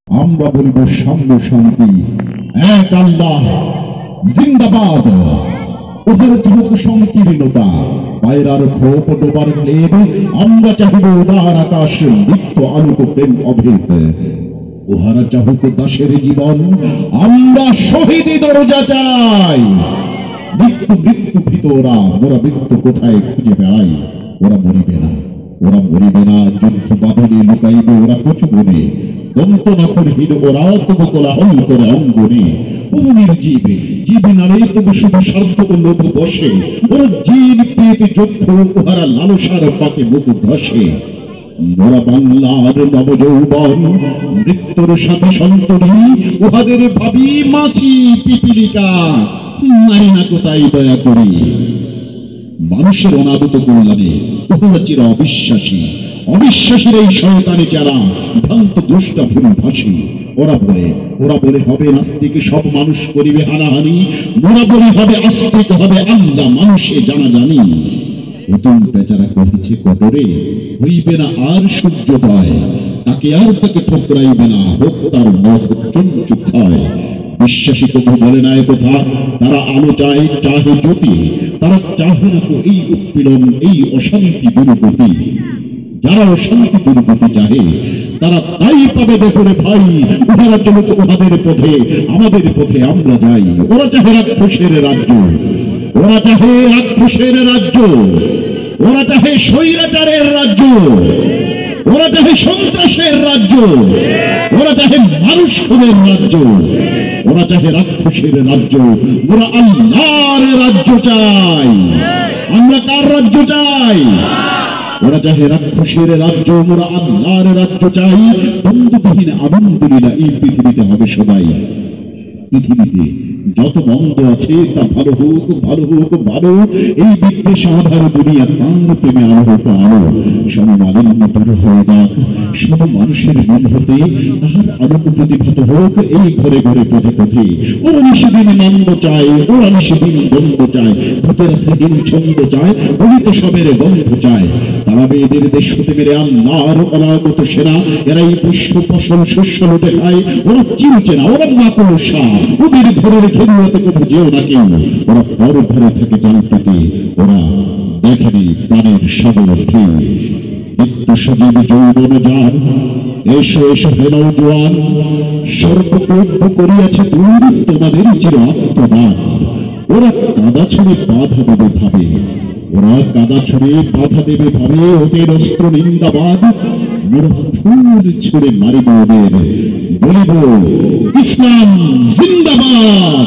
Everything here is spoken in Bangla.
আমরা বলিব সাম্য শান্তি, এক আল্লাহ জিন্দাবাদ। ওদের চাহুক সংকীর্ণতা, পায়রার খোপ ডোবার ক্লেব, আমরা চাহিব উদার আকাশ, নিত্য আলোক প্রেম অভেদ। ওহারা চাহুক দাসের জীবন, আমরা শহীদি দরজা চাই। মৃত্যু মৃত্যু ভিতরা, মোরা মৃত্যু কোথায় খুঁজে বেড়াই। ওরা মরিবে না, ওরা মরিবে না, যুদ্ধ বাঁধনে লুকাইবে ওরা কচু বনে। দন্ত নখরহীন ওরা তবু কোলাহল করে অঙ্গনে। ওরা নির্জীব, জীব নারে তবু শুধু স্বার্থ ও লোভ বসে। ওরা জিন পেতে যোগ্য, ওহারা লালসার পাকে মুখ ঘষে। মোরা বাংলার নবযৌবন, মৃত্যুর সাথে সন্তরী, উহাদের ভাবি মাছি পিপিলিকা, মারি না কোথায় দয়া করি। মানুষের অনাগত কল্যাণে ওরা চির অবিশ্বাসী, অবিশ্বাসীর এই শয়তানি যারা ভ্রান্ত দুষ্টা ভুল ভাসী। ওরা বলে হবে নাস্তিক, সব মানুষ করিবে হানাহানি। মোরা বলি হবে আস্তিক, হবে আল্লাহ মানুষে জানা জানি। নতুন বেচারা কহিছে কদরে, হইবে না আর সূর্যোদয়, তাকে আর তাকে ঠকরাইবে না, হোক তার মত চঞ্চু ক্ষয়। বিশ্বাসী তবু বলে না কথা, তারা আলো চায়, চাহে জ্যোতি। তারা চাহে না তো এই উৎপীড়ন, এই অশান্তি দুর্গতি। যারা অশান্তি দুর্গতি চাহে তারা তাই পাবে দেখরে ভাই। ওরা চলুক ওদের পথে, আমাদের পথে আমরা যাই। ওরা চাহে রাক্ষসের রাজ্য, ওরা চাহে রাক্ষসের রাজ্য, ওরা চাহে স্বৈরাচারের রাজ্য, ওরা চাহে সন্ত্রাসের রাজ্য, ওরা চাহে মানুষ খুনের রাজ্য, ওরা চাহে রাক্ষসের রাজ্য। ওরা আল্লাহর রাজ্য চাই। আমরা কার রাজ্য চাই? ওরা চাহে রাক্ষসের রাজ্য, ওরা আল্লাহর রাজ্য চাই। বন্ধুবিহীন আলহামদুলিল্লাহ এই পৃথিবীতে হবে সবাই। পৃথিবীতে যত বন্ধ আছে তা ভালো হোক, ভালো হোক, ভালো। এই বিদ্বেষে আধার দুনিয়া প্রাণ প্রেমে আলো হোক আলো। সমমালিন্য দূর হয়ে যাক, সব মানুষের মন হতে তাহার আলোক প্রতিভাত হোক এই ঘরে ঘরে পথে পথে। ওরা নিষেদিন নন্দ চায়, ওরা নিষেদিন দ্বন্দ্ব চায়, ভূতের সেদিন ছন্দ চায়, অহিত সবের গন্ধ চায়। তারা এদের দেশ হতে মেরে আল্লাহর অনাগত সেনা। এরাই পুষ্প ফসল শস্য লুটে খায়। ওরা চিনছে না, ওরা মাকড়সা। ওদের ঘরের খেলুয়াতে কবু যেও না কেউ। ওরা পর ঘরে থাকে জানটাকে, ওরা দেখেনি প্রাণের সাগর ঢেউ। নিত্য সজীব যৌবন যান, এসো এসো হেন জোয়ান। সর্বক্রব্য করিয়াছে দূর তোমাদের চির আত্মবাদ। ওরা কাদা ছুঁড়ে বাধা দেবে ভাবে, ওরা কাদা ছুঁড়ে বাধা দেবে ভাবে। ওদের অস্ত্র নিন্দাবাদ, মোরা ফুল ছুঁড়ে মারিব ওদের। বলিব ইসলাম জিন্দাবাদ।